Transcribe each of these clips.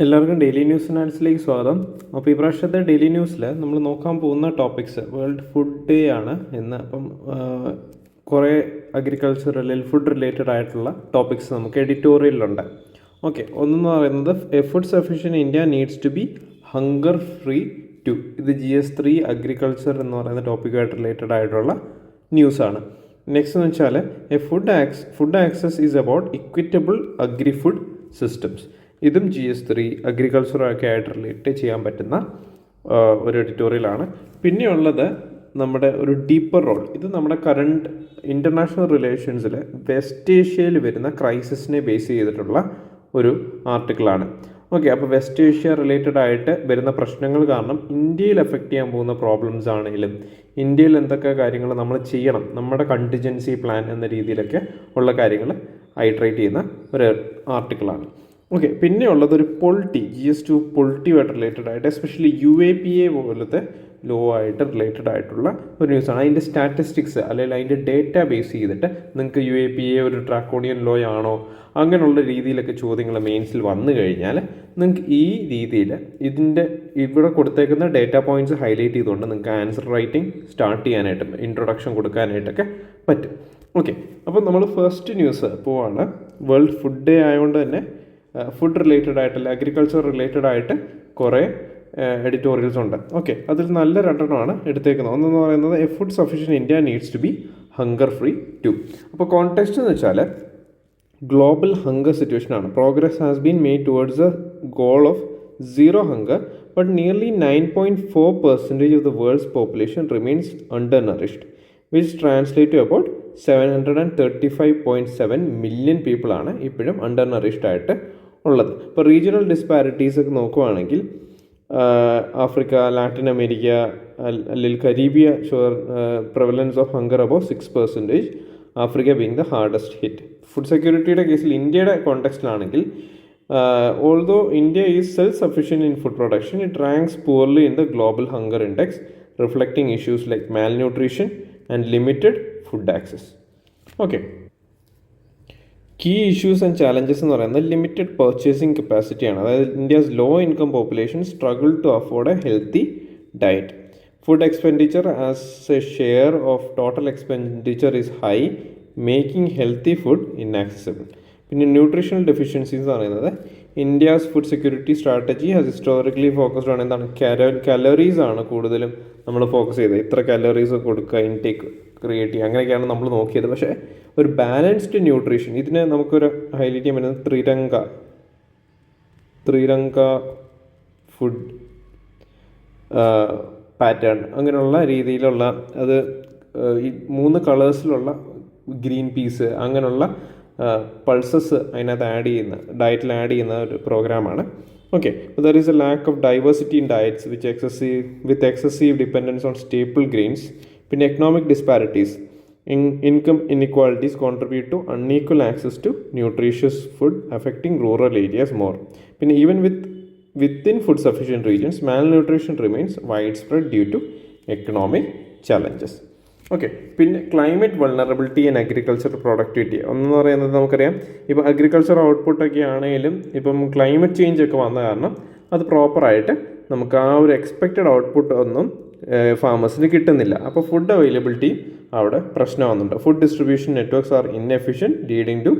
എല്ലാവർക്കും daily news അനാലിസിലേക്ക് സ്വാഗതം. അപ്പോൾ ഈ പ്രാവശ്യത്തെ ഡെയിലി ന്യൂസിൽ നമ്മൾ നോക്കാൻ പോകുന്ന ടോപ്പിക്സ് വേൾഡ് ഫുഡ് ഡേ ആണ് ഇന്ന്. അപ്പം കുറേ അഗ്രികൾച്ചറൽ ഫുഡ് റിലേറ്റഡ് ആയിട്ടുള്ള ടോപ്പിക്സ് നമുക്ക് എഡിറ്റോറിയലിലുണ്ട്. ഓക്കെ, ഒന്നെന്ന് പറയുന്നത് a food sufficient India needs to be hunger free too. ഇത് GS3 അഗ്രികൾച്ചർ എന്ന് പറയുന്ന ടോപ്പിക്കായിട്ട് റിലേറ്റഡ് ആയിട്ടുള്ള ന്യൂസാണ്. നെക്സ്റ്റ് എന്ന് വെച്ചാൽ a food access is about equitable agri food systems. ഇതും GS3 അഗ്രികൾച്ചറൊക്കെ ആയിട്ട് റിലേറ്റ് ചെയ്യാൻ പറ്റുന്ന ഒരു എഡിറ്റോറിയലാണ്. പിന്നെയുള്ളത് നമ്മുടെ ഒരു ഡീപ്പർ റോൾ. ഇത് നമ്മുടെ കറണ്ട് ഇൻ്റർനാഷണൽ റിലേഷൻസിൽ വെസ്റ്റ് ഏഷ്യയിൽ വരുന്ന ക്രൈസിസിനെ ബേസ് ചെയ്തിട്ടുള്ള ഒരു ആർട്ടിക്കിളാണ്. ഓക്കെ, അപ്പോൾ വെസ്റ്റ് ഏഷ്യ റിലേറ്റഡ് ആയിട്ട് വരുന്ന പ്രശ്നങ്ങൾ കാരണം ഇന്ത്യയിൽ എഫക്റ്റ് ചെയ്യാൻ പോകുന്ന പ്രോബ്ലംസ് ആണെങ്കിലും ഇന്ത്യയിൽ എന്തൊക്കെ കാര്യങ്ങൾ നമ്മൾ ചെയ്യണം, നമ്മുടെ കണ്ടിജൻസി പ്ലാൻ എന്ന രീതിയിലൊക്കെ ഉള്ള കാര്യങ്ങൾ ഹൈഡ്രേറ്റ് ചെയ്യുന്ന ഒരു ആർട്ടിക്കിളാണ്. ഓക്കെ, പിന്നെ ഉള്ളത് ഒരു പൊളിറ്റി, GS2 പൊളിറ്റിയുമായിട്ട് റിലേറ്റഡ് ആയിട്ട് എസ്പെഷ്യലി UAPA പോലത്തെ ലോ ആയിട്ട് റിലേറ്റഡ് ആയിട്ടുള്ള ഒരു ന്യൂസാണ്. അതിൻ്റെ സ്റ്റാറ്റിസ്റ്റിക്സ് അല്ലെങ്കിൽ അതിൻ്റെ ഡേറ്റ ബേസ് ചെയ്തിട്ട് നിങ്ങൾക്ക് UAPA ഒരു ഡ്രാക്കോണിയൻ ലോ ആണോ അങ്ങനെയുള്ള രീതിയിലൊക്കെ ചോദ്യങ്ങൾ മെയിൻസിൽ വന്നു കഴിഞ്ഞാൽ നിങ്ങൾക്ക് ഈ രീതിയിൽ ഇവിടെ കൊടുത്തേക്കുന്ന ഡേറ്റ പോയിൻറ്റ്സ് ഹൈലൈറ്റ് ചെയ്തുകൊണ്ട് നിങ്ങൾക്ക് ആൻസർ റൈറ്റിംഗ് സ്റ്റാർട്ട് ചെയ്യാനായിട്ടും ഇൻട്രൊഡക്ഷൻ കൊടുക്കാനായിട്ടൊക്കെ പറ്റും. ഓക്കെ, അപ്പോൾ നമ്മൾ ഫസ്റ്റ് ന്യൂസ് പോവാണ്. വേൾഡ് ഫുഡ് ഡേ ആയതുകൊണ്ട് തന്നെ ഫുഡ് റിലേറ്റഡ് ആയിട്ടല്ല അഗ്രികൾച്ചർ റിലേറ്റഡ് ആയിട്ട് കുറേ എഡിറ്റോറിയൽസ് ഉണ്ട്. ഓക്കെ, അതിൽ നല്ല രണ്ടെണ്ണമാണ് എടുത്തേക്കുന്നത്. ഒന്നെന്ന് പറയുന്നത് a food sufficient India needs to be hunger free to. അപ്പോൾ കോണ്ടെക്സ്റ്റ് എന്ന് വെച്ചാൽ ഗ്ലോബൽ ഹങ്കർ സിറ്റുവേഷനാണ്. Progress has been made towards a goal of zero hunger but nearly 9.4% of the world's population remains undernourished which translate to about 735.7 million പീപ്പിളാണ് ഇപ്പോഴും under nourished ആയിട്ട് ഉള്ളത്. ഇപ്പോൾ regional disparities ഒക്കെ നോക്കുവാണെങ്കിൽ ആഫ്രിക്ക, ലാറ്റിൻ അമേരിക്ക അല്ലെങ്കിൽ Caribbean sure prevalence of hunger above 6%, Africa being the hardest hit. Food സെക്യൂരിറ്റിയുടെ കേസിൽ ഇന്ത്യയുടെ കോണ്ടെക്സ്റ്റിലാണെങ്കിൽ although India is self sufficient in food production, it ranks poorly in the global hunger index reflecting issues like malnutrition and limited food access. Okay, key issues and challenges എന്ന് പറയുന്നത് limited purchasing കപ്പാസിറ്റിയാണ്. അതായത് India's low income population struggle to afford a healthy diet. Food expenditure as A share of total expenditure is high, making healthy food inaccessible. പിന്നെ nutritional deficiencies എന്ന് പറയുന്നത് India's food security strategy has historically focused ആണ് എന്താണ് calories ആണ് കൂടുതലും നമ്മൾ focus ചെയ്തത്. ഇത്ര കലോറീസ് കൊടുക്കുക, ഇൻടേക്ക് ക്രിയേറ്റ് ചെയ്യുക, അങ്ങനെയൊക്കെയാണ് നമ്മൾ നോക്കിയത്. പക്ഷേ ഒരു ബാലൻസ്ഡ് ന്യൂട്രീഷൻ ഇതിനെ നമുക്കൊരു ഹൈലൈറ്റ് ചെയ്യാൻ പറ്റുന്നത് ത്രിരംഗ ഫുഡ് പാറ്റേൺ അങ്ങനെയുള്ള രീതിയിലുള്ള അത് ഈ 3 കളേഴ്സിലുള്ള ഗ്രീൻ പീസ് അങ്ങനെയുള്ള പൾസസ് അതിനകത്ത് ഡയറ്റിൽ ആഡ് ചെയ്യുന്ന ഒരു പ്രോഗ്രാമാണ്. Okay, there is a lack of diversity in diets with excessive dependence on staple grains. പിന്നെ economic disparities, income inequalities contribute to unequal access to nutritious food affecting rural areas more. പിന്നെ even within food sufficient regions malnutrition remains wide spread due to economic challenges. Okay, പിന്നെ climate vulnerability and agriculture productivity എന്ന് പറയുന്നത് നമുക്കറിയാം. ഇപ്പോൾ agriculture ഔട്ട്പുട്ടൊക്കെ ആണെങ്കിലും ഇപ്പം climate change ഒക്കെ വന്ന കാരണം അത് പ്രോപ്പറായിട്ട് നമുക്ക് ആ ഒരു എക്സ്പെക്റ്റഡ് ഔട്ട്പുട്ട് ഒന്നും ഫാമേഴ്സിന് കിട്ടുന്നില്ല. അപ്പോൾ ഫുഡ് അവൈലബിലിറ്റി അവിടെ പ്രശ്നമാകുന്നുണ്ട്. Food distribution networks are inefficient leading to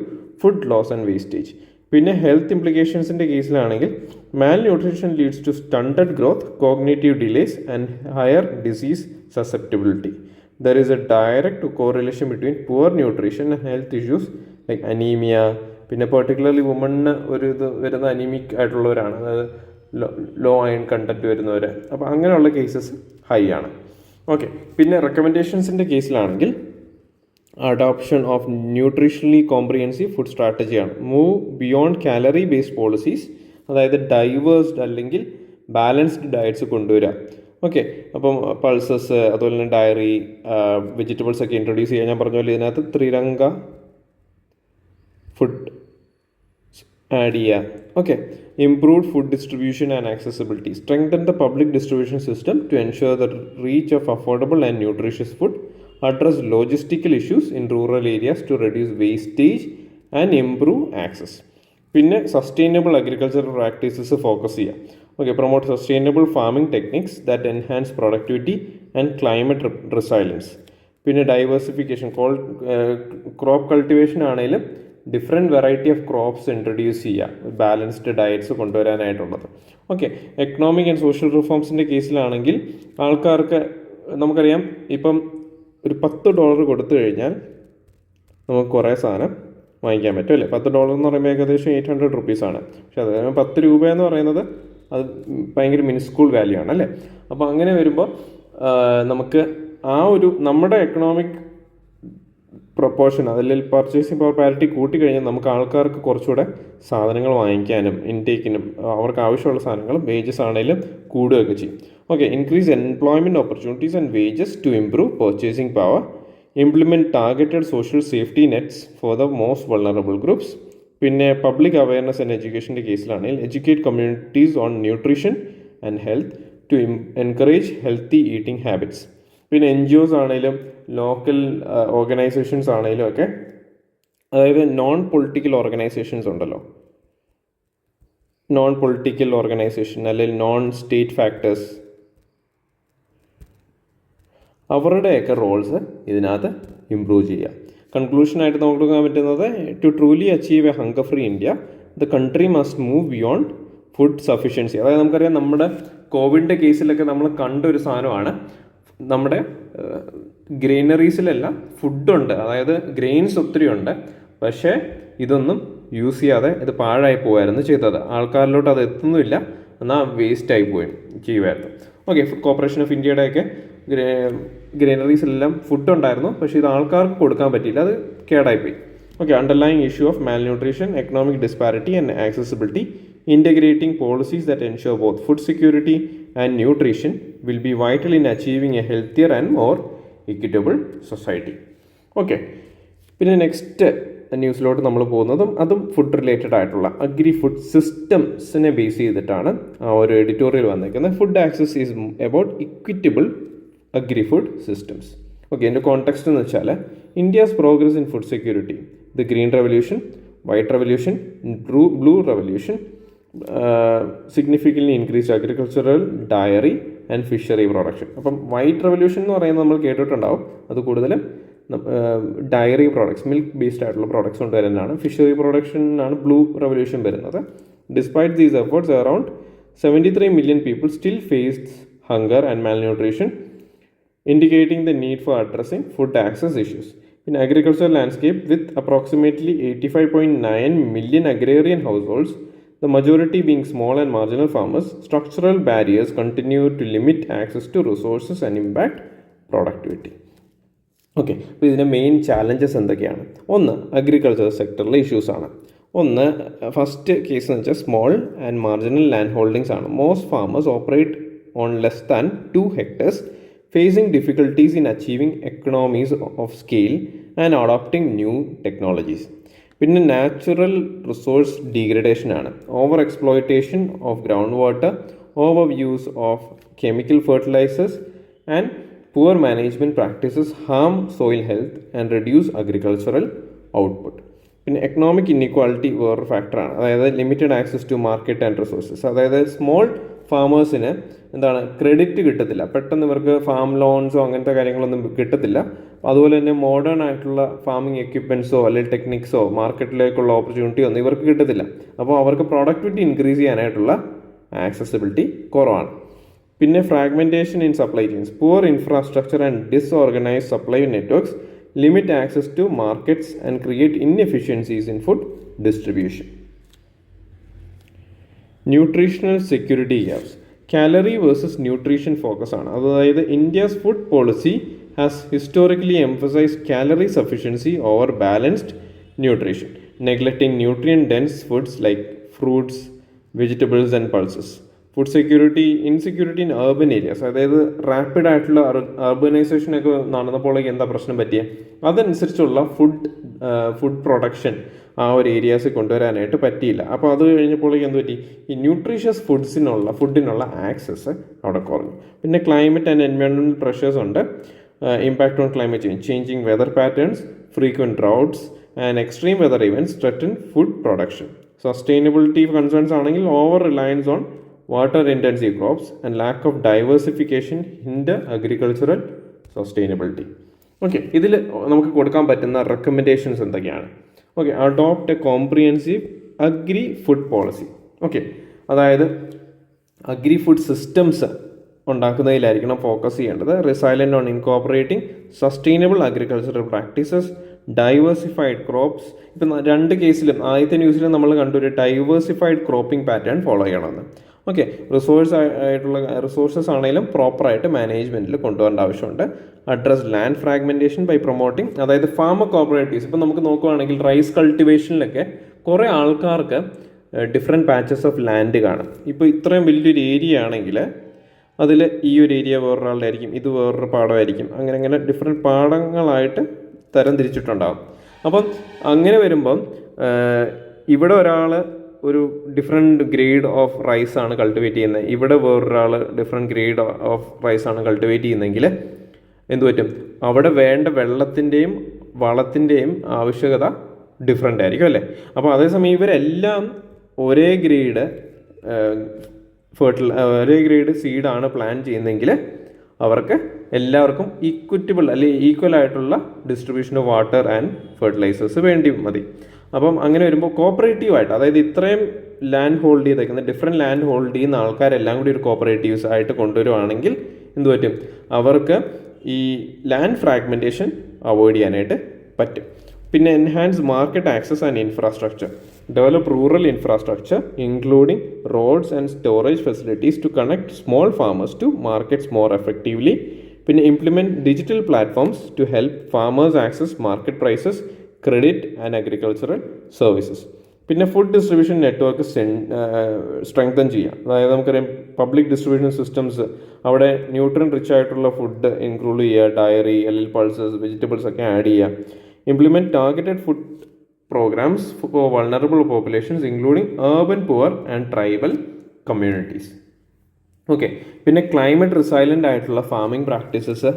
food loss and wastage. പിന്നെ ഹെൽത്ത് ഇംപ്ലിക്കേഷൻസിൻ്റെ കേസിലാണെങ്കിൽ malnutrition leads to stunted growth, cognitive delays and higher disease susceptibility. There is a direct correlation between poor nutrition and health issues like anemia. പിന്നെ particularly വുമണിന് ഒരു ഇത് വരുന്ന anaemic ആയിട്ടുള്ളവരാണ്, അതായത് law iron content വരുന്നവർ. അപ്പോൾ അങ്ങനെയുള്ള കേസസ് ഹൈ ആണ്. Okay, പിന്നെ റെക്കമെൻഡേഷൻസിൻ്റെ കേസിലാണെങ്കിൽ adoption of nutritionally comprehensive food സ്ട്രാറ്റജിയാണ്. Move beyond calorie based policies, അതായത് ഡൈവേഴ്സ്ഡ് അല്ലെങ്കിൽ ബാലൻസ്ഡ് ഡയറ്റ്സ് കൊണ്ടുവരിക. ഓക്കെ, അപ്പം പൾസസ് അതുപോലെ തന്നെ ഡയറി വെജിറ്റബിൾസ് ഒക്കെ ഇൻട്രൊഡ്യൂസ് ചെയ്യാൻ ഞാൻ പറഞ്ഞ പോലെ ഇതിനകത്ത് ത്രിരംഗ ഫുഡ് ആഡ് ചെയ്യുക. Okay, improved food distribution and accessibility, strengthen the public distribution system to ensure the reach of affordable and nutritious food, address logistical issues in rural areas to reduce wastage and improve access. പിന്നെ sustainable agricultural practices focus ചെയ്യുക. Okay, promote sustainable farming techniques that enhance productivity and climate resilience. പിന്നെ diversification, crop cultivation ആണെങ്കിലും different variety of crops introduce ചെയ്യുക, balanced diets കൊണ്ടുവരാനായിട്ടുള്ളത്. Okay, economic and social റിഫോംസിൻ്റെ കേസിലാണെങ്കിൽ ആൾക്കാർക്ക് നമുക്കറിയാം, ഇപ്പം ഒരു $10 കൊടുത്തു കഴിഞ്ഞാൽ നമുക്ക് കുറേ സാധനം വാങ്ങിക്കാൻ പറ്റും അല്ലേ. $10 എന്ന് പറയുമ്പോൾ ഏകദേശം 800 rupees-ആണ്. പക്ഷെ അത് 10 രൂപ എന്ന് പറയുന്നത് അത് ഭയങ്കര മിനിസ്കൂൾ വാല്യൂ ആണ് അല്ലേ. അപ്പോൾ അങ്ങനെ വരുമ്പോൾ നമുക്ക് ആ ഒരു നമ്മുടെ എക്കണോമിക് പ്രൊപ്പോർഷൻ, അതിൽ പർച്ചേസിങ് പവർ പാരിറ്റി കൂട്ടിക്കഴിഞ്ഞാൽ നമുക്ക് ആൾക്കാർക്ക് കുറച്ചുകൂടെ സാധനങ്ങൾ വാങ്ങിക്കാനും ഇൻടേക്കിനും അവർക്ക് ആവശ്യമുള്ള സാധനങ്ങളും വേജസ് ആണെങ്കിലും കൂടുകയൊക്കെ ചെയ്യും. Okay, increase employment opportunities and wages to improve purchasing power. Implement targeted social safety nets for the most vulnerable groups. പിന്നെ പബ്ലിക് അവയർനെസ് ആൻഡ് എഡ്യൂക്കേഷൻ്റെ കേസിലാണെങ്കിൽ educate communities on nutrition and health to encourage healthy eating habits. പിന്നെ NGOs ആണെങ്കിലും local organisations ആണെങ്കിലും ഒക്കെ, അതായത് non political organisations ഉണ്ടല്ലോ, non political organisation അല്ലെങ്കിൽ നോൺ സ്റ്റേറ്റ് ഫാക്ടേഴ്സ്, അവരുടെയൊക്കെ റോൾസ് ഇതിനകത്ത് ഇംപ്രൂവ് ചെയ്യുക. കൺക്ലൂഷനായിട്ട് നമുക്ക് നോക്കാൻ പറ്റുന്നത്, to truly achieve A hunger free India the country must move beyond food sufficiency. അതായത് നമുക്കറിയാം, നമ്മുടെ കോവിഡിൻ്റെ കേസിലൊക്കെ നമ്മൾ കണ്ടൊരു സാധനമാണ്, നമ്മുടെ ഗ്രെയിനറീസിലെല്ലാം ഫുഡുണ്ട്, അതായത് ഗ്രെയിൻസ് ഒത്തിരി ഉണ്ട്, പക്ഷേ ഇതൊന്നും യൂസ് ചെയ്യാതെ ഇത് പാഴായി പോകായിരുന്നു ചെയ്തത്. ആൾക്കാരിലോട്ട് അത് എത്തുന്നുമില്ല, എന്നാൽ വേസ്റ്റായി പോയി ചെയ്യുമായിരുന്നു. ഓക്കെ, ഫുഡ് കോർപ്പറേഷൻ ഓഫ് ഇന്ത്യയുടെയൊക്കെ ഗ്രെയിനറീസിലെല്ലാം ഫുഡ് ഉണ്ടായിരുന്നു, പക്ഷേ ഇത് ആൾക്കാർക്ക് കൊടുക്കാൻ പറ്റിയില്ല, അത് കേടായിപ്പോയി. Okay, underlying issue of malnutrition, economic disparity and accessibility. Integrating policies that ensure both food security and nutrition will be vital in achieving a healthier and more equitable society. Okay, പിന്നെ next ന്യൂസിലോട്ട് നമ്മൾ പോകുന്നതും അതും food related ആയിട്ടുള്ള agri food സിസ്റ്റംസിനെ base ചെയ്തിട്ടാണ് ആ ഒരു എഡിറ്റോറിയൽ വന്നിരിക്കുന്നത്. Food access is about equitable agri food systems. Okay, എൻ്റെ കോണ്ടെക്സ്റ്റ് എന്ന് വെച്ചാൽ India's progress in food security, the green revolution, white revolution, blue revolution, significantly increase agricultural, dairy and fishery production. അപ്പം white revolution എന്ന് പറയുന്നത് നമ്മൾ കേട്ടിട്ടുണ്ടാവും, അത് കൂടുതലും ഡയറി പ്രോഡക്ട്സ്, മിൽക്ക് ബേസ്ഡ് ആയിട്ടുള്ള പ്രോഡക്ട്സ് കൊണ്ടുവരുന്നതാണ്. ഫിഷറി പ്രൊഡക്ഷനാണ് ബ്ലൂ റെവല്യൂഷൻ വരുന്നത്. Despite these efforts, around 73 million people still face hunger and malnutrition, indicating the need for addressing food access issues. In agricultural landscape, with approximately 85.9 million agrarian households, the majority being small and marginal farmers, structural barriers continue to limit access to resources and impact productivity. Okay, അപ്പോൾ ഇതിൻ്റെ main challenges എന്തൊക്കെയാണ്? ഒന്ന്, agriculture സെക്ടറിലെ ഇഷ്യൂസാണ്. ഒന്ന്, first case എന്ന് വെച്ചാൽ small and marginal land holdings ആണ്. Most farmers operate on less than 2 hectares, facing difficulties in achieving economies of scale and adopting new technologies. പിന്നെ natural resource degradation ആണ്. Over exploitation of ground water, over use of chemical fertilizers and poor management practices harm soil health and reduce agricultural output. പിന്നെ economic inequality വേറൊരു ഫാക്ടറാണ്, അതായത് limited access to market and resources. അതായത് small ഫാമേഴ്സിന് എന്താണ്, credit കിട്ടത്തില്ല, പെട്ടെന്ന് ഇവർക്ക് ഫാം ലോൺസോ അങ്ങനത്തെ കാര്യങ്ങളൊന്നും കിട്ടത്തില്ല. അതുപോലെ തന്നെ മോഡേൺ ആയിട്ടുള്ള ഫാമിംഗ് എക്യുപ്മെൻറ്റ്സോ അല്ലെങ്കിൽ ടെക്നിക്സോ മാർക്കറ്റിലേക്കുള്ള ഓപ്പർച്യൂണിറ്റിയോ ഒന്നും ഇവർക്ക് കിട്ടത്തില്ല. അപ്പോൾ അവർക്ക് പ്രൊഡക്ടിവിറ്റി ഇൻക്രീസ് ചെയ്യാനായിട്ടുള്ള ആക്സസിബിലിറ്റി കുറവാണ്. പിന്നെ fragmentation in supply chains, poor infrastructure and disorganised supply networks limit access to markets and create inefficiencies in food distribution. Nutritional security gaps. Calorie versus nutrition focus ആണ്. അതായത് India's food policy has historically emphasised calorie sufficiency over balanced nutrition, neglecting nutrient dense foods like fruits, vegetables and pulses. Food security insecurity in urban areas, അതായത് rapid ആയിട്ടുള്ള അർബനൈസേഷനൊക്കെ നടന്നപ്പോഴേക്ക് എന്താ പ്രശ്നം പറ്റിയത്, അതനുസരിച്ചുള്ള food production ആ ഒരു ഏരിയാസിൽ കൊണ്ടുവരാനായിട്ട് പറ്റിയില്ല. അപ്പോൾ അത് കഴിഞ്ഞപ്പോഴേക്ക് എന്ത് പറ്റി, ഈ ന്യൂട്രീഷ്യസ് ഫുഡിനുള്ള ആക്സസ് അവിടെ കുറഞ്ഞു. പിന്നെ ക്ലൈമറ്റ് ആൻഡ് എൻവയോൺമെൻറ്റൽ പ്രഷേഴ്സ് ഉണ്ട്. Impact on climate change, changing weather patterns, frequent droughts and extreme weather events threaten food production. Sustainability concerns ആണെങ്കിൽ over reliance on water intensive crops and lack of diversification hinder agricultural sustainability. Okay, ഇതിൽ നമുക്ക് കൊടുക്കാൻ പറ്റുന്ന recommendations എന്തൊക്കെയാണ്? Okay, adopt a comprehensive agri food policy. Okay, അതായത് agri food systems ഉണ്ടാക്കുന്നതിലായിരിക്കണം focus ചെയ്യേണ്ടത്. Resilient on incorporating sustainable agricultural practices, diversified crops. ഇപ്പം 2 കേസിലും ആദ്യത്തെ ന്യൂസിലും നമ്മൾ കണ്ടു ഒരു ഡൈവേഴ്സിഫൈഡ് ക്രോപ്പിംഗ് പാറ്റേൺ ഫോളോ ചെയ്യണമെന്ന്. ഓക്കെ, റിസോഴ്സസ് ആണെങ്കിലും പ്രോപ്പറായിട്ട് മാനേജ്മെൻറ്റിൽ കൊണ്ടുവരേണ്ട ആവശ്യമുണ്ട്. Address land fragmentation by promoting, അതായത് ഫാമർ കോപ്പറേറ്റീവ്സ്. ഇപ്പം നമുക്ക് നോക്കുകയാണെങ്കിൽ റൈസ് കൾട്ടിവേഷനിലൊക്കെ കുറേ ആൾക്കാർക്ക് ഡിഫറെൻറ്റ് പാച്ചസ് ഓഫ് ലാൻഡ് കാണും. ഇപ്പോൾ ഇത്രയും വലിയൊരു ഏരിയ ആണെങ്കിൽ അതിൽ ഈ ഒരു ഏരിയ വേറൊരാളുടെ ആയിരിക്കും, ഇത് വേറൊരു പാടമായിരിക്കും, അങ്ങനെ ഡിഫറെൻറ്റ് പാടങ്ങളായിട്ട് തരം തിരിച്ചിട്ടുണ്ടാകും. അപ്പം അങ്ങനെ വരുമ്പം ഇവിടെ ഒരാൾ ഒരു ഡിഫറെൻറ്റ് ഗ്രേഡ് ഓഫ് റൈസാണ് കൾട്ടിവേറ്റ് ചെയ്യുന്നത്, ഇവിടെ വേറൊരാൾ ഡിഫറെൻറ്റ് ഗ്രേഡ് ഓഫ് റൈസാണ് കൾട്ടിവേറ്റ് ചെയ്യുന്നതെങ്കിൽ എന്തു പറ്റും? അവിടെ വേണ്ട വെള്ളത്തിൻ്റെയും വളത്തിൻ്റെയും ആവശ്യകത ഡിഫറെൻ്റ് ആയിരിക്കും അല്ലേ? അപ്പോൾ അതേസമയം ഇവരെല്ലാം ഒരേ ഗ്രേഡ് സീഡാണ് പ്ലാൻ ചെയ്യുന്നതെങ്കിൽ അവർക്ക് എല്ലാവർക്കും ഈക്വിറ്റബിൾ അല്ലെങ്കിൽ ഈക്വൽ ആയിട്ടുള്ള distribution of water and fertilizers വേണ്ടി മതി. അപ്പം അങ്ങനെ വരുമ്പോൾ കോപ്പറേറ്റീവായിട്ട്, അതായത് ഇത്രയും ലാൻഡ് ഹോൾഡ് ചെയ്തേക്കുന്ന ഡിഫറെൻറ്റ് ലാൻഡ് ഹോൾഡ് ചെയ്യുന്ന ആൾക്കാരെല്ലാം കൂടി ഒരു കോപ്പറേറ്റീവ്സ് ആയിട്ട് കൊണ്ടുവരുവാണെങ്കിൽ എന്ത് പറ്റും? അവർക്ക് ഈ ലാൻഡ് ഫ്രാഗ്മെൻറ്റേഷൻ അവോയ്ഡ് ചെയ്യാനായിട്ട് പറ്റും. പിന്നെ enhance market access and infrastructure, develop rural infrastructure including roads and storage facilities to connect small farmers to markets more effectively. പിന്നെ implement digital platforms to help farmers access market prices, credit and agricultural services. പിന്നെ food distribution network strengthen ചെയ്യാം. അതായത് നമുക്കറിയാം public distribution systems, അവിടെ nutrient rich ആയിട്ടുള്ള food include ചെയ്യുക, dairy അല്ലെങ്കിൽ pulses, vegetables ഒക്കെ ആഡ് ചെയ്യുക. Implement targeted food programmes for vulnerable populations including urban poor and tribal communities. Okay, പിന്നെ ക്ലൈമറ്റ് റിസൈലൻ്റ് ആയിട്ടുള്ള ഫാമിംഗ് പ്രാക്ടീസസ്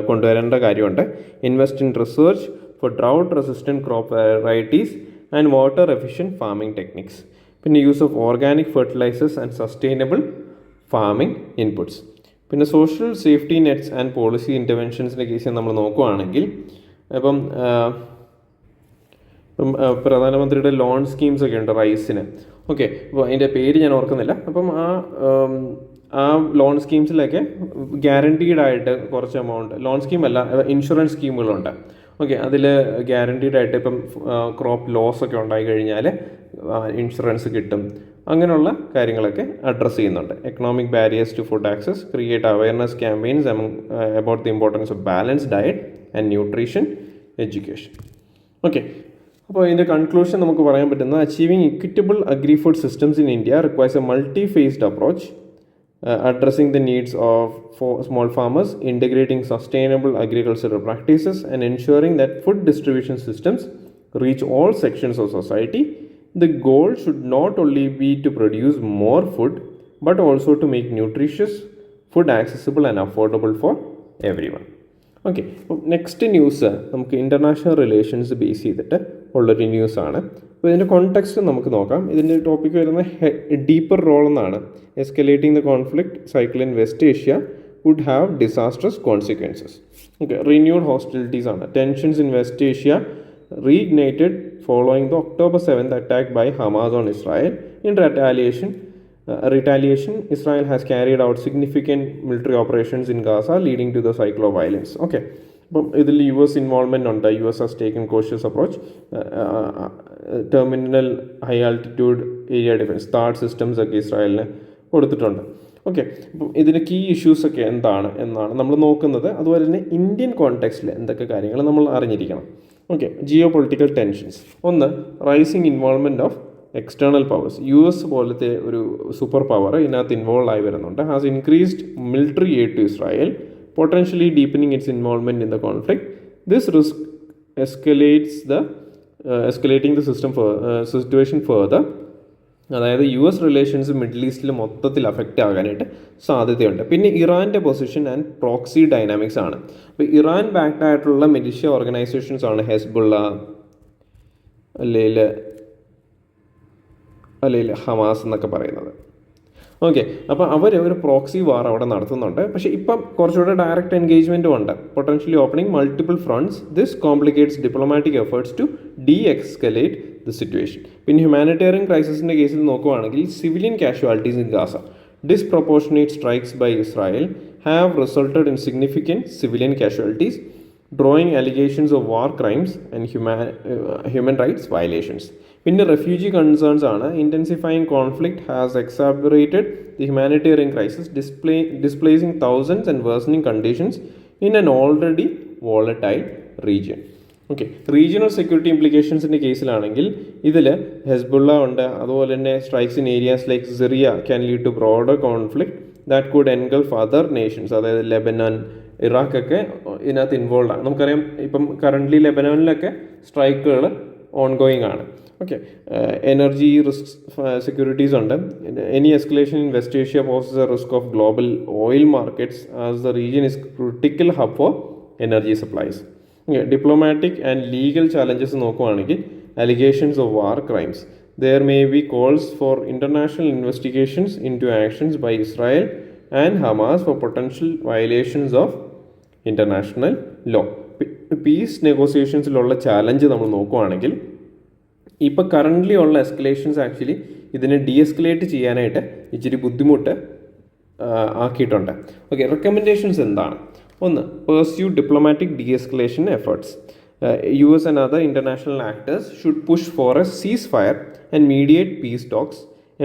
കൊണ്ടുവരേണ്ട കാര്യമുണ്ട്. Invest in research for drought resistant crop varieties and water efficient farming techniques. പിന്നെ use of organic fertilisers and sustainable farming inputs. പിന്നെ social safety nets and policy ഇൻ്റർവെൻഷൻസിൻ്റെ കേസിൽ നമ്മൾ നോക്കുകയാണെങ്കിൽ ഇപ്പം പ്രധാനമന്ത്രിയുടെ ലോൺ സ്കീംസ് ഒക്കെ ഉണ്ട് റൈസിന്. ഓക്കെ, അപ്പോൾ അതിൻ്റെ പേര് ഞാൻ ഓർക്കുന്നില്ല. അപ്പം ആ ലോൺ സ്കീംസിലൊക്കെ ഗ്യാരണ്ടീഡ് ആയിട്ട് കുറച്ച് എമൗണ്ട്, ലോൺ സ്കീമല്ല ഇൻഷുറൻസ് സ്കീമുകളുണ്ട്. ഓക്കെ, അതിൽ ഗ്യാരണ്ടീഡ് ആയിട്ട് ഇപ്പം ക്രോപ്പ് ലോസ് ഒക്കെ ഉണ്ടായി കഴിഞ്ഞാൽ ഇൻഷുറൻസ് കിട്ടും. അങ്ങനെയുള്ള കാര്യങ്ങളൊക്കെ അഡ്രസ്സ് ചെയ്യുന്നുണ്ട്. Economic barriers to food access, create awareness campaigns about the importance of balanced diet and nutrition education. Okay, അപ്പോൾ ഇതിൻ്റെ കൺക്ലൂഷൻ നമുക്ക് പറയാൻ പറ്റുന്നത് achieving equitable agri food systems in India requires a multi faced approach, addressing the needs of small farmers, integrating sustainable agricultural practices, and ensuring that food distribution systems reach all sections of society. The goal should not only be to produce more food, but also to make nutritious food accessible and affordable for everyone. Okay, അപ്പം next news നമുക്ക് international relations base ചെയ്തിട്ട് ഉള്ളൊരു ന്യൂസാണ്. അപ്പോൾ ഇതിൻ്റെ context നമുക്ക് നോക്കാം. ഇതിൻ്റെ ടോപ്പിക് വരുന്നത് ഡീപ്പർ റോൾ എന്നാണ്. Escalating the conflict cycle in West Asia would have disastrous consequences. Okay, renewed hostilities ആണ്. Tensions in West Asia reignited following the October 7th attack by Hamas on Israel. In retaliation, Israel has carried out significant military operations in Gaza, leading to the cycle of violence. Okay, അപ്പം ഇതിൽ US involvement ഉണ്ട്. US has taken cautious approach. Terminal high altitude area defence താഡ് systems ഒക്കെ ഇസ്രായേലിന് കൊടുത്തിട്ടുണ്ട്. Okay, അപ്പം ഇതിൻ്റെ key issues ഒക്കെ എന്താണ് എന്നാണ് നമ്മൾ നോക്കുന്നത്. അതുപോലെ തന്നെ ഇന്ത്യൻ കോണ്ടെക്സ്റ്റിൽ എന്തൊക്കെ കാര്യങ്ങൾ നമ്മൾ അറിഞ്ഞിരിക്കണം. Okay, geo political tensions. ഒന്ന്, rising involvement of external powers. US പോലത്തെ ഒരു സൂപ്പർ പവർ ഇതിനകത്ത് ഇൻവോൾവ് ആയി വരുന്നുണ്ട്. Has increased military aid to Israel, potentially deepening its involvement in the conflict. This risk escalating the situation further. അതായത് US relations middle ഈസ്റ്റിൽ മൊത്തത്തിൽ affect ആകാനായിട്ട് സാധ്യതയുണ്ട്. പിന്നെ ഇറാൻ്റെ പൊസിഷൻ ആൻഡ് പ്രോക്സി ഡൈനാമിക്സ് ആണ്. അപ്പോൾ ഇറാൻ ബാക്ക്ഡ് ആയിട്ടുള്ള മിലിഷ്യ ഓർഗനൈസേഷൻസ് ആണ് ഹെസ്ബുള്ള, അല്ലെങ്കിൽ അല്ലെങ്കിൽ ഹമാസ് എന്നൊക്കെ പറയുന്നത്. ഓക്കെ, അപ്പോൾ അവർ ഒരു പ്രോക്സി വാർ അവിടെ നടത്തുന്നുണ്ട്. പക്ഷേ ഇപ്പം കുറച്ചുകൂടെ ഡയറക്റ്റ് എൻഗേജ്മെൻറ്റും ഉണ്ട്, potentially opening multiple fronts. This complicates diplomatic efforts to escalate the situation. പിന്നെ ഹ്യൂമാനിറ്റേറിയൻ ക്രൈസിസിൻ്റെ കേസിൽ നോക്കുവാണെങ്കിൽ civilian casualties in Gaza, disproportionate strikes by Israel have resulted in significant civilian casualties, drawing allegations of war crimes and human rights violations. പിന്നെ refugee concerns ആണ്. Intensifying conflict has exacerbated the humanitarian crisis, displacing thousands and worsening conditions in an already volatile region. Okay, regional security ഇംപ്ലിക്കേഷൻസിൻ്റെ കേസിലാണെങ്കിൽ ഇതിൽ Hezbollah ഉണ്ട്, അതുപോലെ തന്നെ strikes in areas like Syria can lead to broader conflict that could engulf other nations, അതായത് Lebanon, ഇറാഖൊക്കെ ഇതിനകത്ത് ഇൻവോൾവ് ആണ്. നമുക്കറിയാം ഇപ്പം കറൻ്റ്ലി ലെബനനിലൊക്കെ സ്ട്രൈക്കുകൾ ഓൺഗോയിങ് ആണ്. ഓക്കെ, എനർജി റിസ്ക് സെക്യൂരിറ്റീസ് ഉണ്ട്. Any escalation in West Asia poses a risk of global oil markets as the region is critical hub for energy supplies. Diplomatic and legal challenges നോക്കുവാണെങ്കിൽ allegations of war crimes, there may be calls for international investigations into actions by Israel and Hamas for potential violations of international law. Peace നെഗോസിയേഷൻസിലുള്ള challenge നമ്മൾ നോക്കുവാണെങ്കിൽ ഇപ്പോൾ currently ഉള്ള എസ്കലേഷൻസ് actually ഇതിനെ ഡീഎസ്കലേറ്റ് ചെയ്യാനായിട്ട് ഇച്ചിരി ബുദ്ധിമുട്ട് ആക്കിയിട്ടുണ്ട്. ഓക്കെ, റെക്കമെൻഡേഷൻസ് എന്താണ്? ഒന്ന്, pursue diplomatic de-escalation efforts. US and other international actors should push for a ceasefire and mediate peace talks,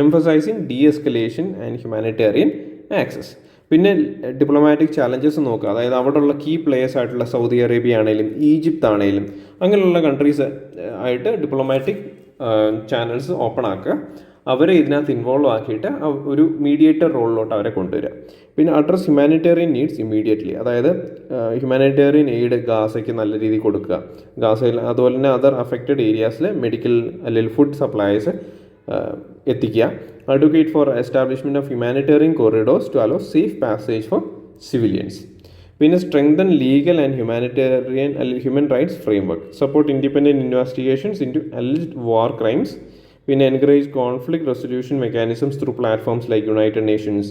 emphasizing de-escalation and humanitarian access. പിന്നെ ഡിപ്ലോമാറ്റിക് ചാലഞ്ചസ് നോക്കുക, അതായത് അവിടെയുള്ള കീ പ്ലേയേഴ്സ് ആയിട്ടുള്ള സൗദി അറേബ്യ ആണെങ്കിലും Egypt ആണെങ്കിലും അങ്ങനെയുള്ള കൺട്രീസ് ആയിട്ട് diplomatic channels open ആക്കുക, അവരെ ഇതിനകത്ത് ഇൻവോൾവ് ആക്കിയിട്ട് ഒരു മീഡിയേറ്റർ റോളിലോട്ട് അവരെ കൊണ്ടുവരിക. പിന്നെ അഡ്രസ് ഹ്യൂമാനിറ്റേറിയൻ നീഡ്സ് ഇമ്മീഡിയറ്റ്ലി, അതായത് ഹ്യൂമാനിറ്റേറിയൻ എയ്ഡ് ഗാസയ്ക്ക് നല്ല രീതിയിൽ കൊടുക്കുക, ഗാസയിൽ അതുപോലെ തന്നെ അതർ അഫക്റ്റഡ് ഏരിയാസിൽ മെഡിക്കൽ അല്ലെങ്കിൽ ഫുഡ് സപ്ലൈസ് എത്തിക്കുക. Advocate for establishment of humanitarian corridors to allow safe passage for civilians. പിന്നെ സ്ട്രെങ്തൻ ലീഗൽ ആൻഡ് ഹ്യൂമാനിറ്റേറിയൻ അല്ലെങ്കിൽ human rights framework, support independent investigations in to alleged war crimes. പിന്നെ encourage conflict resolution mechanisms through platforms like United Nations.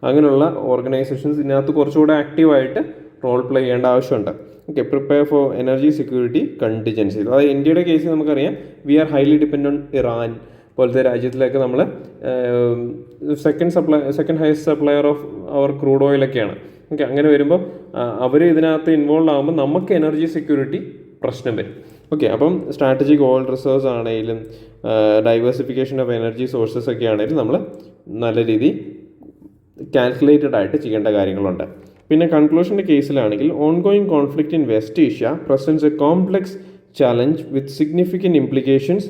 അങ്ങനെയുള്ള organisations ഇതിനകത്ത് കുറച്ചുകൂടെ ആക്റ്റീവായിട്ട് role play ചെയ്യേണ്ട ആവശ്യമുണ്ട്. Okay, prepare for energy security contingency. അതായത് ഇന്ത്യയുടെ കേസിൽ നമുക്കറിയാം we are highly depend on Iran പോലത്തെ രാജ്യത്തിലേക്ക് നമ്മൾ second highest supplier of our crude ഓയിലൊക്കെയാണ്. ഓക്കെ, അങ്ങനെ വരുമ്പോൾ അവർ ഇതിനകത്ത് ഇൻവോൾവ് ആകുമ്പോൾ നമുക്ക് എനർജി സെക്യൂരിറ്റി പ്രശ്നം വരും. ഓക്കെ, അപ്പം സ്ട്രാറ്റജിക് ഓയിൽ റിസർവ്സ് ആണെങ്കിലും ഡൈവേഴ്സിഫിക്കേഷൻ ഓഫ് എനർജി സോഴ്സസ് ഒക്കെ ആണെങ്കിലും നമ്മൾ നല്ല രീതിയിൽ കാൽക്കുലേറ്റഡ് ആയിട്ട് ചെയ്യേണ്ട കാര്യങ്ങളുണ്ട്. പിന്നെ കൺക്ലൂഷൻ്റെ കേസിലാണെങ്കിൽ ongoing conflict in West Asia presents a complex challenge with significant implications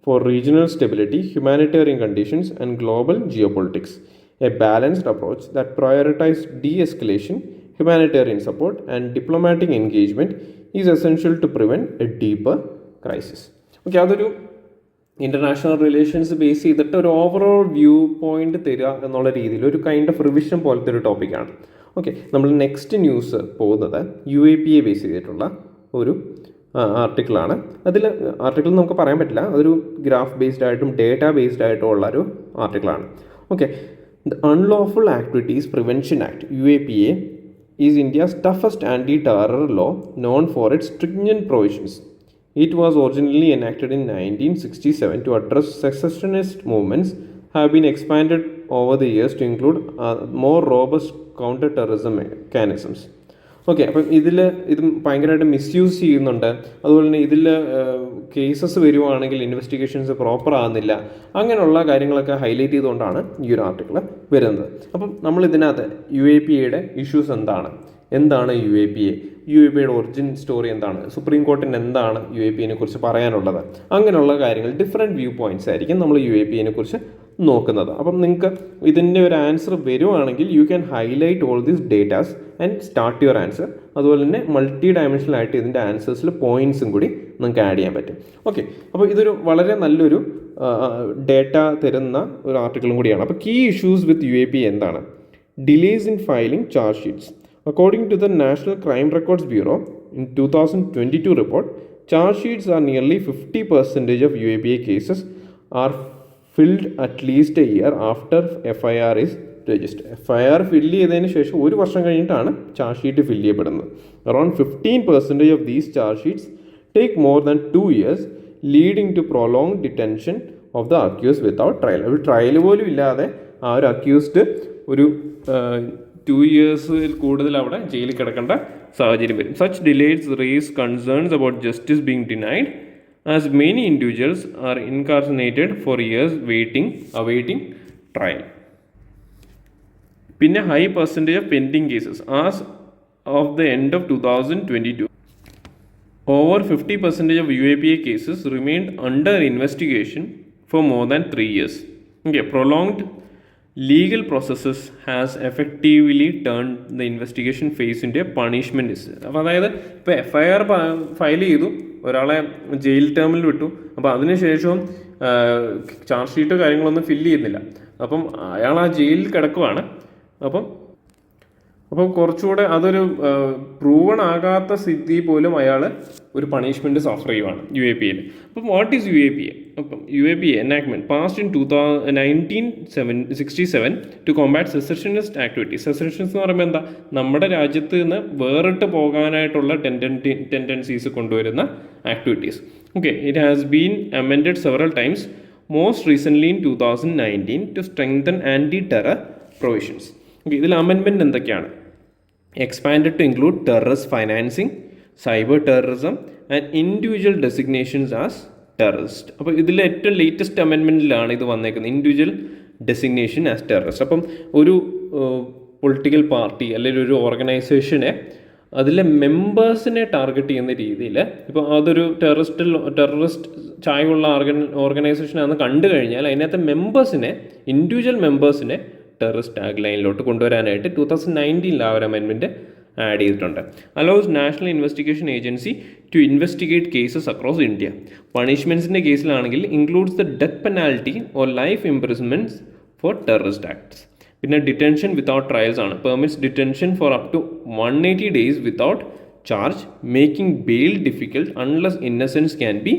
for regional stability, humanitarian conditions, and global geopolitics. A balanced approach that prioritizes de-escalation, humanitarian support, and diplomatic engagement is essential to prevent a deeper crisis. Okay, അതൊരു international relations base ചെയ്തിട്ട് ഒരു overall view point തരിക എന്നുള്ള രീതിയിൽ ഒരു kind of revision പോലത്തെ ഒരു ടോപ്പിക്കാണ്. ഓക്കെ, നമ്മൾ നെക്സ്റ്റ് ന്യൂസ് പോകുന്നത് UAPA ബേസ് ചെയ്തിട്ടുള്ള ഒരു ആർട്ടിക്കിളാണ്. ആർട്ടിക്കിൾ നമുക്ക് പറയാൻ പറ്റില്ല, അതൊരു ഗ്രാഫ് ബേസ്ഡ് ആയിട്ടും ഡേറ്റ ബേസ്ഡ് ആയിട്ടും ഉള്ള ഒരു ആർട്ടിക്കിളാണ്. Okay, the unlawful activities prevention act UAPA is India's toughest anti terror law known for its strictest provisions. It was originally enacted in 1967 to address secessionist movements, have been expanded over the years to include more robust counter-terrorism mechanisms. Okay, അപ്പം ഇത് ഭയങ്കരമായിട്ട് misuse ചെയ്യുന്നുണ്ട്. അതുപോലെ തന്നെ ഇതിൽ cases വരുവാണെങ്കിൽ investigations proper ആകുന്നില്ല. അങ്ങനെയുള്ള കാര്യങ്ങളൊക്കെ ഹൈലൈറ്റ് ചെയ്തുകൊണ്ടാണ് ഈ ഒരു ആർട്ടിക്കിൾ വരുന്നത്. അപ്പം നമ്മൾ ഇതിനകത്ത് UAPAയുടെ ഇഷ്യൂസ് എന്താണ് UAPAയുടെ ഒറിജിൻ സ്റ്റോറി എന്താണ്, സുപ്രീം കോർട്ടിന് എന്താണ് UAPAനെ കുറിച്ച് പറയാനുള്ളത്, അങ്ങനെയുള്ള കാര്യങ്ങൾ ഡിഫറെൻറ്റ് വ്യൂ പോയിൻറ്റ്സ് ആയിരിക്കും നമ്മൾ UAPAനെ കുറിച്ച് നോക്കുന്നത്. അപ്പം നിങ്ങൾക്ക് ഇതിൻ്റെ ഒരു ആൻസർ വരുവാണെങ്കിൽ you can highlight all these datas and start your answer. അതുപോലെ തന്നെ മൾട്ടി ഡയമെൻഷനലായിട്ട് ഇതിൻ്റെ ആൻസേഴ്സിൽ പോയിൻറ്റ്സും കൂടി നിങ്ങൾക്ക് ആഡ് ചെയ്യാൻ പറ്റും. ഓക്കെ, അപ്പോൾ ഇതൊരു വളരെ നല്ലൊരു ഡേറ്റ തരുന്ന ഒരു ആർട്ടിക്കിളും കൂടിയാണ്. അപ്പോൾ കീ ഇഷ്യൂസ് വിത്ത് UAPA എന്താണ്? Delays in filing charge sheets. According to the National Crime Records Bureau, in 2022 report, charge sheets are nearly 50% of UAPA cases are filled at least a year after FIR is registered. FIR fill ചെയ്തതിന് ശേഷം ഒരു വർഷം കഴിഞ്ഞിട്ടാണ് charge sheet fill ചെയ്യപ്പെടുന്നത്. Around 15% of these charge sheets take more than 2 years, leading to prolonged detention of the accused without trial. ഒരു trial പോലും ഇല്ലാതെ ആ ഒരു അക്യൂസ്ഡ് ഒരു 2 years കൂടുതൽ അവിടെ ജയിലിൽ കിടക്കേണ്ട സാഹചര്യം വരും. Such delays raise concerns about justice being denied, as many individuals are incarcerated for years awaiting trial. പിന്നെ high percentage of pending cases as of the end of 2022. Over 50% of UAPA cases remained under investigation for more than 3 years. Okay, prolonged legal processes has effectively turned the investigation phase into a punishment. അപ്പോൾ അതായത് ഇപ്പോൾ FIR file ചെയ്തു, ഒരാളെ jail ടേമിൽ വിട്ടു, അപ്പോൾ അതിനുശേഷവും charge ഷീറ്റോ കാര്യങ്ങളൊന്നും ഫില്ല് ചെയ്യുന്നില്ല, അപ്പം അയാൾ ആ ജയിലിൽ കിടക്കുവാണ്. അപ്പം കുറച്ചുകൂടെ അതൊരു പ്രൂവൺ ആകാത്ത സ്ഥിതി പോലും അയാൾ ഒരു പണിഷ്മെൻറ്റ് സഫർ ചെയ്യുവാണ് UAPA. അപ്പം വാട്ട് ഈസ് UAPA? അപ്പം UAPA enactment passed in 1967 to combat secessionist activities. Secessions എന്ന് പറയുമ്പോൾ എന്താ, നമ്മുടെ രാജ്യത്ത് നിന്ന് വേറിട്ട് പോകാനായിട്ടുള്ള ടെൻഡൻസീസ് കൊണ്ടുവരുന്ന activities. Okay, it has been amended several times, most recently in 2019 to strengthen anti terror provisions. Okay, ഇതിൽ അമെൻമെൻറ്റ് എന്തൊക്കെയാണ്? Expanded to include terrorist financing, cyber terrorism and individual designations as terrorist. അപ്പോൾ ഇതിൽ ഏറ്റവും latest അമെൻമെൻറ്റിലാണ് ഇത് വന്നേക്കുന്നത്, individual designation as terrorist. അപ്പം ഒരു political party അല്ലെങ്കിൽ ഒരു ഓർഗനൈസേഷനെ അതിലെ മെമ്പേഴ്സിനെ ടാർഗറ്റ് ചെയ്യുന്ന രീതിയിൽ, ഇപ്പോൾ അതൊരു ടെററിസ്റ്റ് ചായവുള്ള ഓർഗനൈസേഷനാണെന്ന് കണ്ടു കഴിഞ്ഞാൽ അതിനകത്ത് മെമ്പേഴ്സിനെ, ഇൻഡിവിജ്വൽ മെമ്പേഴ്സിനെ ടെററിസ്റ്റ് ടാഗ് ലൈനിലോട്ട് കൊണ്ടുവരാനായിട്ട് 2019 ആ ഒരു അമെൻമെൻറ്റ് ആഡ് ചെയ്തിട്ടുണ്ട്. Allows national investigation agency to investigate cases across India. പണിഷ്മെൻറ്റ്സിൻ്റെ കേസിലാണെങ്കിൽ includes the death penalty or life imprisonments for terrorist acts. പിന്നെ ഡിറ്റൻഷൻ വിത്തൗട്ട് ട്രയൽസ് ആണ്. Permits detention for up to 180 days without charge, making bail difficult unless innocence can be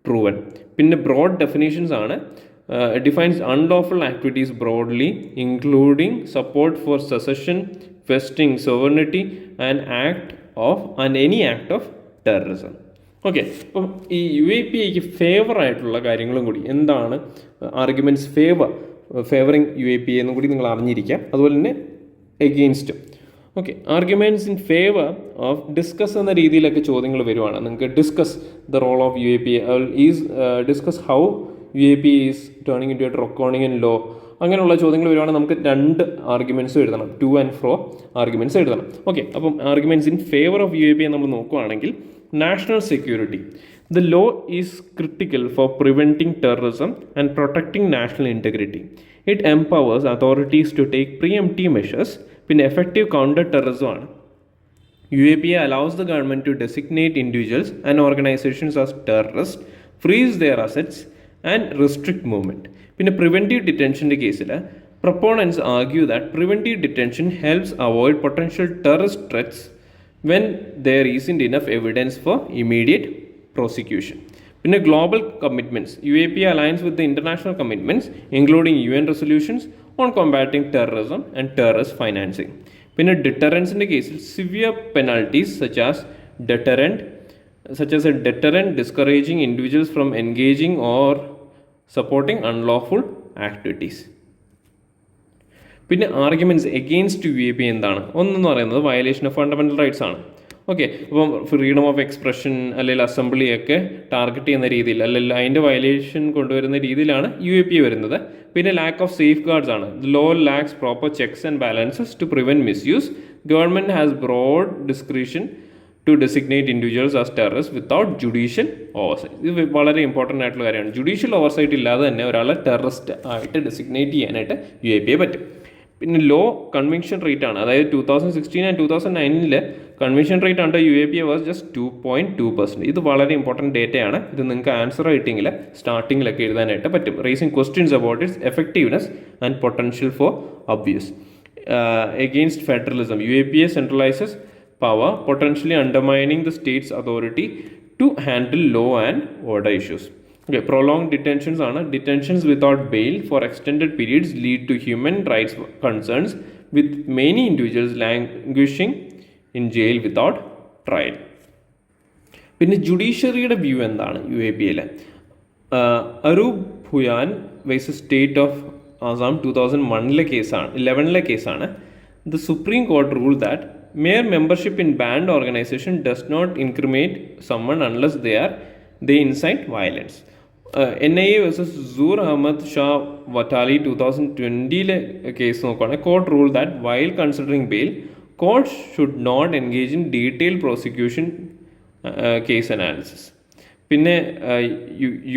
proven. പിന്നെ broad definitions ആണ്. Defines unlawful activities broadly, including support for secession, vesting sovereignty and any act of terrorism. Okay, അപ്പം ഈ UAPAക്ക് favour ആയിട്ടുള്ള കാര്യങ്ങളും കൂടി എന്താണ്, arguments favouring UAPA എന്നും കൂടി നിങ്ങൾ അറിഞ്ഞിരിക്കുക. അതുപോലെ തന്നെ against. Okay, arguments in favour of discuss എന്ന രീതിയിലൊക്കെ ചോദ്യങ്ങൾ വരുവാണ്. നിങ്ങൾക്ക് discuss the role of UAPA, discuss how UAPA is turning into a draconian law. അങ്ങനെയുള്ള ചോദ്യങ്ങൾ വരുവാണെങ്കിൽ നമുക്ക് 2 ആർഗ്യുമെൻറ്റ്സ് എഴുതണം, ടു ആൻഡ് ഫ്രോ ആർഗ്യുമെൻറ്റ്സ് എഴുതണം. ഓക്കെ, അപ്പം arguments in favour of UAPA നമ്മൾ നോക്കുകയാണെങ്കിൽ, national security. The law is critical for preventing terrorism and protecting national integrity. It empowers authorities to take pre-emptive measures. പിന്നെ effective counter terrorism ആണ്. UAPA allows the government to designate individuals and organizations as terrorists, freeze their assets and restrict movement. പിന്നെ preventive ഡിറ്റൻഷൻ്റെ കേസിൽ proponents argue that preventive detention helps avoid potential terrorist threats when there isn't enough evidence for immediate prosecution. പിന്നെ global commitments. UAPA aligns with the international commitments including UN resolutions on combating terrorism and terrorist financing. പിന്നെ ഡിറ്ററൻസിൻ്റെ കേസിൽ severe penalties such as a deterrent discouraging individuals from engaging or supporting unlawful activities. പിന്നെ arguments against UAPA എന്താണ്? ഒന്നെന്ന് പറയുന്നത് violation of fundamental rights ആണ്. Okay, അപ്പം freedom of expression അല്ലെങ്കിൽ അസംബ്ലിയൊക്കെ target ചെയ്യുന്ന രീതിയിൽ അല്ലെങ്കിൽ അതിൻ്റെ വയലേഷൻ കൊണ്ടുവരുന്ന രീതിയിലാണ് UAPA വരുന്നത്. പിന്നെ ലാക്ക് ഓഫ് സേഫ് ഗാർഡ്സ് ആണ്. The law lacks proper checks and balances to prevent misuse. Government has broad discretion to designate individuals as terrorist without judicial oversight. ഇത് വളരെ ഇമ്പോർട്ടൻ്റ് ആയിട്ടുള്ള കാര്യമാണ്. ജുഡീഷ്യൽ ഓവർസൈറ്റ് ഇല്ലാതെ തന്നെ ഒരാളെ ടെററിസ്റ്റ് ആയിട്ട് ഡെസിഗ്നേറ്റ് ചെയ്യാനായിട്ട് UAPA പറ്റും. പിന്നെ ലോ കൺവിക്ഷൻ റേറ്റ് ആണ്. അതായത് 2016 and 2009 conviction rate under UAPA was just 2.2%. ഇത് വളരെ ഇമ്പോർട്ടൻറ്റ് ഡേറ്റയാണ്. ഇത് നിങ്ങൾക്ക് ആൻസർ റൈറ്റിങ്ങിൽ സ്റ്റാർട്ടിങ്ങിലൊക്കെ എഴുതാനായിട്ട് പറ്റും. Raising questions about its effectiveness and potential for abuse. Against federalism. UAPA centralizes power, potentially undermining the state's authority to handle law and order issues. Okay, prolonged detentions ആണ്. Detentions without bail for extended periods lead to human rights concerns with many individuals languishing in jail without trial. പിന്നെ ജുഡീഷ്യറിയുടെ view എന്താണ് UAPയിൽ? 𝗗്𝗶𝗹𝘆 versus state of Assam 2011 കേസാണ്. The Supreme Court ruled that mere membership in banned organization does not incriminate someone unless they incite violence. NIA versus 𝗗𝗲𝗵𝗆𝘆 2020 case നോക്കുകയാണെങ്കിൽ court rule that while considering bail court should not engage in detail prosecution case analysis. പിന്നെ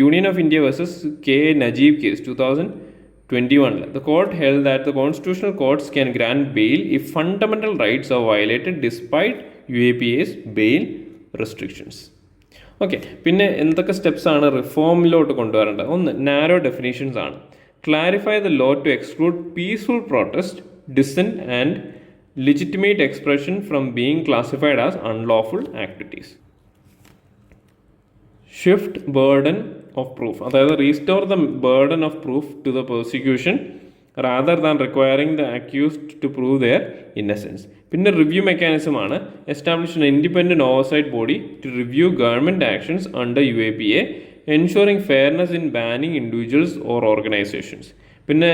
union of India versus 𝗗𝗃 case 2021 the court held that the constitutional courts can grant bail if fundamental rights are violated despite UAPA's bail restrictions. ഓക്കെ, പിന്നെ എന്തൊക്കെ steps ആണ് റിഫോമിലോട്ട് കൊണ്ടുവരേണ്ടത്? ഒന്ന്, narrow definitions ആണ്. Clarify the law to exclude peaceful protest, dissent and legitimate expression from being classified as unlawful activities. Shift burden of proof, അതായത് restore the burden of proof to the prosecution rather than requiring the accused to prove their innocence. പിന്നെ review mechanism ആണ്. Establish an independent oversight body to review government actions under UAPA, ensuring fairness in banning individuals or organisations. പിന്നെ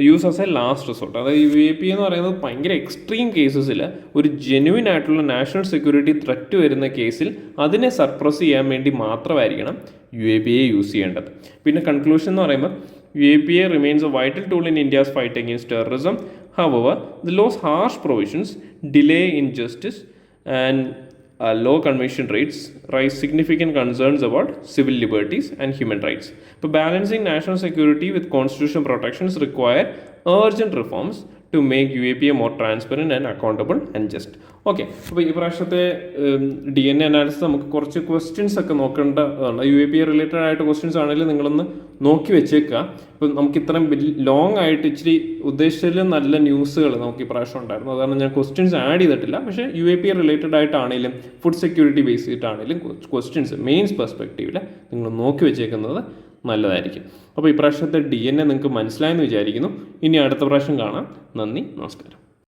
use as a last resort, അതായത് UAPA എന്ന് പറയുന്നത് ഭയങ്കര extreme കേസസിൽ ഒരു genuine ആയിട്ടുള്ള national security threat വരുന്ന കേസിൽ അതിനെ സപ്രസ് ചെയ്യാൻ വേണ്ടി മാത്രമായിരിക്കണം UAPA യൂസ് ചെയ്യേണ്ടത്. പിന്നെ കൺക്ലൂഷൻ എന്ന് പറയുമ്പോൾ UAPA remains a vital tool in India's fight against terrorism. However, the law's harsh provisions, delay in justice, and low conviction rates raise significant concerns about civil liberties and human rights. But balancing national security with constitutional protections require urgent reforms to make UAPA more transparent and accountable and just. Okay, അപ്പോൾ ഈ പ്രാവശ്യത്തെ DNA analysis നമുക്ക് കുറച്ച് questions ഒക്കെ നോക്കേണ്ടതാണ്. UAPA related ആയിട്ട് questions ആണെങ്കിലും നിങ്ങളൊന്ന് നോക്കി വെച്ചേക്കുക. ഇപ്പം നമുക്ക് ഇത്രയും ലോങ് ആയിട്ട് ഇച്ചിരി ഉദ്ദേശിച്ചതിലും നല്ല ന്യൂസുകൾ നമുക്ക് ഈ പ്രാവശ്യം ഉണ്ടായിരുന്നു. അതാണ് ഞാൻ ക്വസ്റ്റ്യൻസ് ആഡ് ചെയ്തിട്ടില്ല. പക്ഷേ UAPA റിലേറ്റഡ് ആയിട്ടാണെങ്കിലും ഫുഡ് സെക്യൂരിറ്റി ബേസ് ചെയ്തിട്ടാണെങ്കിലും ക്വസ്റ്റ്യൻസ് മെയിൻസ് പെർസ്പെക്റ്റീവിൽ നിങ്ങൾ നോക്കി വെച്ചേക്കുന്നത് നല്ലതായിരിക്കും. അപ്പോൾ ഈ പ്രാവശ്യത്തെ DNA നിങ്ങൾക്ക് മനസ്സിലായെന്ന് വിചാരിക്കുന്നു. ഇനി അടുത്ത പ്രാവശ്യം കാണാം. നന്ദി, നമസ്കാരം.